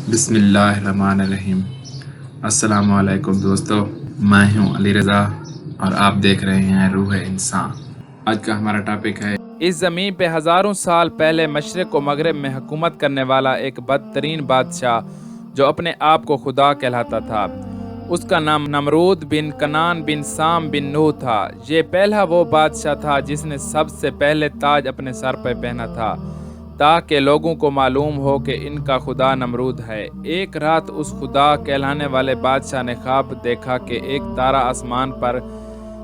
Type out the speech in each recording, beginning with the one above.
بسم اللہ الرحمن الرحیم۔ السلام علیکم دوستو، میں ہوں علی رضا اور آپ دیکھ رہے ہیں روح انسان۔ آج کا ہمارا ٹاپک ہے اس زمین پہ ہزاروں سال پہلے مشرق و مغرب میں حکومت کرنے والا ایک بدترین بادشاہ جو اپنے آپ کو خدا کہلاتا تھا۔ اس کا نام نمرود بن کنان بن سام بن نوح تھا۔ یہ پہلا وہ بادشاہ تھا جس نے سب سے پہلے تاج اپنے سر پہ پہنا تھا تاکہ لوگوں کو معلوم ہو کہ ان کا خدا نمرود ہے۔ ایک رات اس خدا کہلانے والے بادشاہ نے خواب دیکھا کہ ایک تارا آسمان پر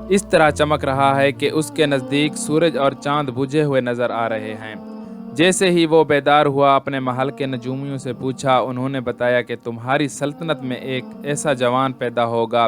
اس طرح چمک رہا ہے کہ اس کے نزدیک سورج اور چاند بجھے ہوئے نظر آ رہے ہیں۔ جیسے ہی وہ بیدار ہوا، اپنے محل کے نجومیوں سے پوچھا۔ انہوں نے بتایا کہ تمہاری سلطنت میں ایک ایسا جوان پیدا ہوگا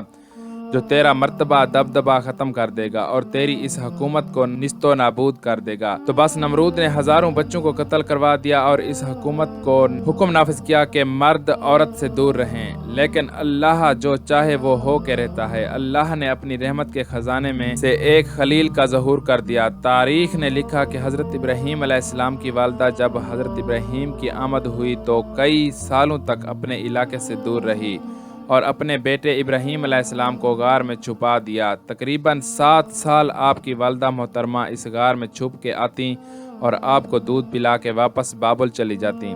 جو تیرا مرتبہ دبدبہ ختم کر دے گا اور تیری اس حکومت کو نیست و نابود کر دے گا۔ تو بس نمرود نے ہزاروں بچوں کو قتل کروا دیا اور اس حکومت کو حکم نافذ کیا کہ مرد عورت سے دور رہیں، لیکن اللہ جو چاہے وہ ہو کے رہتا ہے۔ اللہ نے اپنی رحمت کے خزانے میں سے ایک خلیل کا ظہور کر دیا۔ تاریخ نے لکھا کہ حضرت ابراہیم علیہ السلام کی والدہ جب حضرت ابراہیم کی آمد ہوئی تو کئی سالوں تک اپنے علاقے سے دور رہی اور اپنے بیٹے ابراہیم علیہ السلام کو غار میں چھپا دیا۔ تقریباً 7 سال آپ کی والدہ محترمہ اس غار میں چھپ کے آتیں اور آپ کو دودھ پلا کے واپس بابل چلی جاتیں۔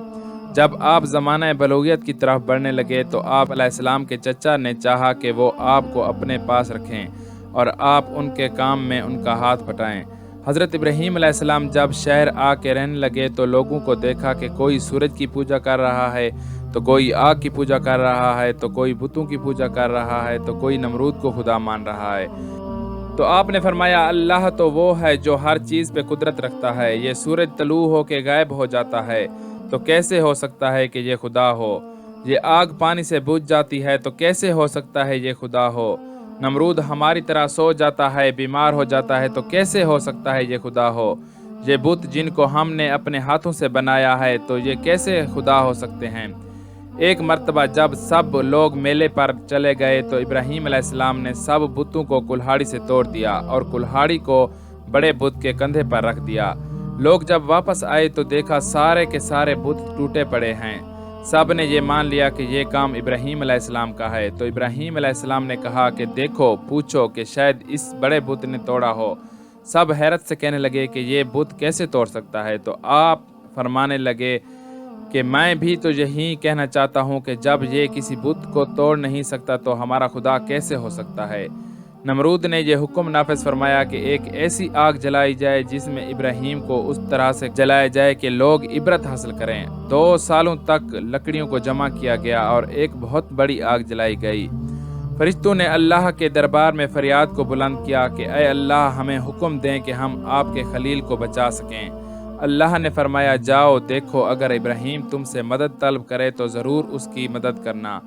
جب آپ زمانہ بلوغیت کی طرف بڑھنے لگے تو آپ علیہ السلام کے چچا نے چاہا کہ وہ آپ کو اپنے پاس رکھیں اور آپ ان کے کام میں ان کا ہاتھ پھٹائیں۔ حضرت ابراہیم علیہ السلام جب شہر آ کے رہنے لگے تو لوگوں کو دیکھا کہ کوئی سورج کی پوجا کر رہا ہے، تو کوئی آگ کی پوجا کر رہا ہے، تو کوئی بتوں کی پوجا کر رہا ہے، تو کوئی نمرود کو خدا مان رہا ہے۔ تو آپ نے فرمایا اللہ تو وہ ہے جو ہر چیز پہ قدرت رکھتا ہے۔ یہ سورج طلوع ہو کے غائب ہو جاتا ہے تو کیسے ہو سکتا ہے کہ یہ خدا ہو؟ یہ آگ پانی سے بجھ جاتی ہے تو کیسے ہو سکتا ہے یہ خدا ہو؟ نمرود ہماری طرح سو جاتا ہے، بیمار ہو جاتا ہے تو کیسے ہو سکتا ہے یہ خدا ہو؟ یہ بت جن کو ہم نے اپنے ہاتھوں سے بنایا ہے تو یہ کیسے خدا ہو سکتے ہیں؟ ایک مرتبہ جب سب لوگ میلے پر چلے گئے تو ابراہیم علیہ السلام نے سب بتوں کو کلہاڑی سے توڑ دیا اور کلہاڑی کو بڑے بت کے کندھے پر رکھ دیا۔ لوگ جب واپس آئے تو دیکھا سارے کے سارے بت ٹوٹے پڑے ہیں۔ سب نے یہ مان لیا کہ یہ کام ابراہیم علیہ السلام کا ہے۔ تو ابراہیم علیہ السلام نے کہا کہ دیکھو، پوچھو کہ شاید اس بڑے بت نے توڑا ہو۔ سب حیرت سے کہنے لگے کہ یہ بت کیسے توڑ سکتا ہے؟ تو آپ فرمانے لگے کہ میں بھی تو یہی کہنا چاہتا ہوں کہ جب یہ کسی بت کو توڑ نہیں سکتا تو ہمارا خدا کیسے ہو سکتا ہے؟ نمرود نے یہ حکم نافذ فرمایا کہ ایک ایسی آگ جلائی جائے جس میں ابراہیم کو اس طرح سے جلایا جائے کہ لوگ عبرت حاصل کریں۔ 2 سالوں تک لکڑیوں کو جمع کیا گیا اور ایک بہت بڑی آگ جلائی گئی۔ فرشتوں نے اللہ کے دربار میں فریاد کو بلند کیا کہ اے اللہ، ہمیں حکم دیں کہ ہم آپ کے خلیل کو بچا سکیں۔ اللہ نے فرمایا جاؤ دیکھو، اگر ابراہیم تم سے مدد طلب کرے تو ضرور اس کی مدد کرنا۔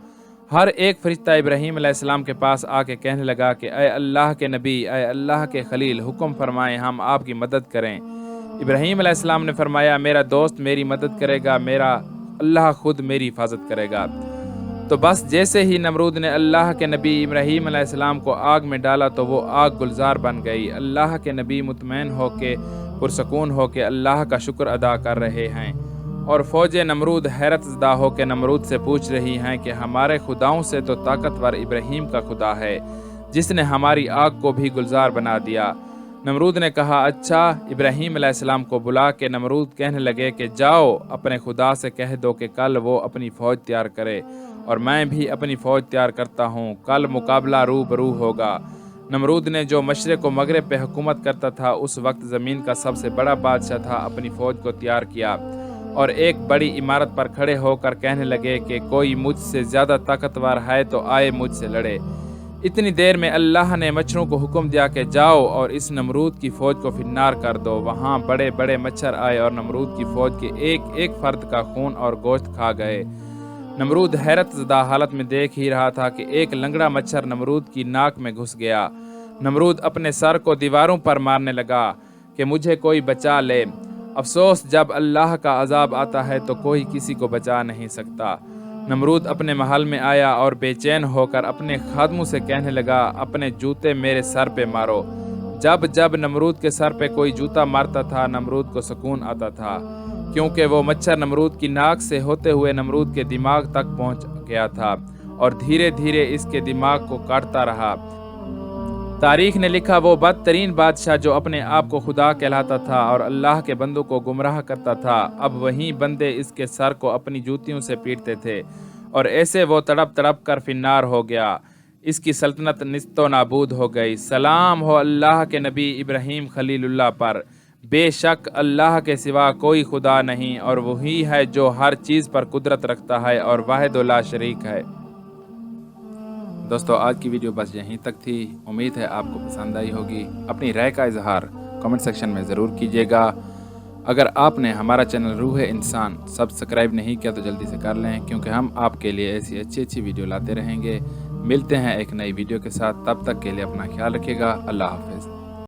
ہر ایک فرشتہ ابراہیم علیہ السلام کے پاس آ کے کہنے لگا کہ اے اللہ کے نبی، اے اللہ کے خلیل، حکم فرمائیں ہم آپ کی مدد کریں۔ ابراہیم علیہ السلام نے فرمایا میرا دوست میری مدد کرے گا، میرا اللہ خود میری حفاظت کرے گا۔ تو بس جیسے ہی نمرود نے اللہ کے نبی ابراہیم علیہ السلام کو آگ میں ڈالا تو وہ آگ گلزار بن گئی۔ اللہ کے نبی مطمئن ہو کے پرسکون ہو کے اللہ کا شکر ادا کر رہے ہیں اور فوج نمرود حیرت زدہ ہو کے نمرود سے پوچھ رہی ہیں کہ ہمارے خداؤں سے تو طاقتور ابراہیم کا خدا ہے جس نے ہماری آگ کو بھی گلزار بنا دیا۔ نمرود نے کہا اچھا، ابراہیم علیہ السلام کو بلا کے نمرود کہنے لگے کہ جاؤ اپنے خدا سے کہہ دو کہ کل وہ اپنی فوج تیار کرے اور میں بھی اپنی فوج تیار کرتا ہوں، کل مقابلہ روبرو ہوگا۔ نمرود نے جو مشرق و مغرب پہ حکومت کرتا تھا، اس وقت زمین کا سب سے بڑا بادشاہ تھا، اپنی فوج کو تیار کیا اور ایک بڑی عمارت پر کھڑے ہو کر کہنے لگے کہ کوئی مجھ سے زیادہ طاقتور ہے تو آئے مجھ سے لڑے۔ اتنی دیر میں اللہ نے مچھروں کو حکم دیا کہ جاؤ اور اس نمرود کی فوج کو فنار کر دو۔ وہاں بڑے بڑے مچھر آئے اور نمرود کی فوج کے ایک ایک فرد کا خون اور گوشت کھا گئے۔ نمرود حیرت زدہ حالت میں دیکھ ہی رہا تھا کہ ایک لنگڑا مچھر نمرود کی ناک میں گھس گیا۔ نمرود اپنے سر کو دیواروں پر مارنے لگا کہ مجھے کوئی بچا لے۔ افسوس، جب اللہ کا عذاب آتا ہے تو کوئی کسی کو بچا نہیں سکتا۔ نمرود اپنے محل میں آیا اور بے چین ہو کر اپنے خادموں سے کہنے لگا اپنے جوتے میرے سر پہ مارو۔ جب جب نمرود کے سر پہ کوئی جوتا مارتا تھا نمرود کو سکون آتا تھا۔ کیونکہ وہ مچھر نمرود کی ناک سے ہوتے ہوئے نمرود کے دماغ تک پہنچ گیا تھا اور دھیرے دھیرے اس کے دماغ کو کاٹتا رہا۔ تاریخ نے لکھا وہ بدترین بادشاہ جو اپنے آپ کو خدا کہلاتا تھا اور اللہ کے بندوں کو گمراہ کرتا تھا، اب وہیں بندے اس کے سر کو اپنی جوتیوں سے پیٹتے تھے اور ایسے وہ تڑپ تڑپ کر فنار ہو گیا۔ اس کی سلطنت نیست و نابود ہو گئی۔ سلام ہو اللہ کے نبی ابراہیم خلیل اللہ پر۔ بے شک اللہ کے سوا کوئی خدا نہیں اور وہی ہے جو ہر چیز پر قدرت رکھتا ہے اور واحد و لا شریک ہے۔ دوستو آج کی ویڈیو بس یہیں تک تھی، امید ہے آپ کو پسند آئی ہوگی۔ اپنی رائے کا اظہار کمنٹ سیکشن میں ضرور کیجیے گا۔ اگر آپ نے ہمارا چینل روح انسان سبسکرائب نہیں کیا تو جلدی سے کر لیں، کیونکہ ہم آپ کے لیے ایسی اچھی ویڈیو لاتے رہیں گے۔ ملتے ہیں ایک نئی ویڈیو کے ساتھ، تب تک کے لیے اپنا خیال رکھیے گا۔ اللہ حافظ۔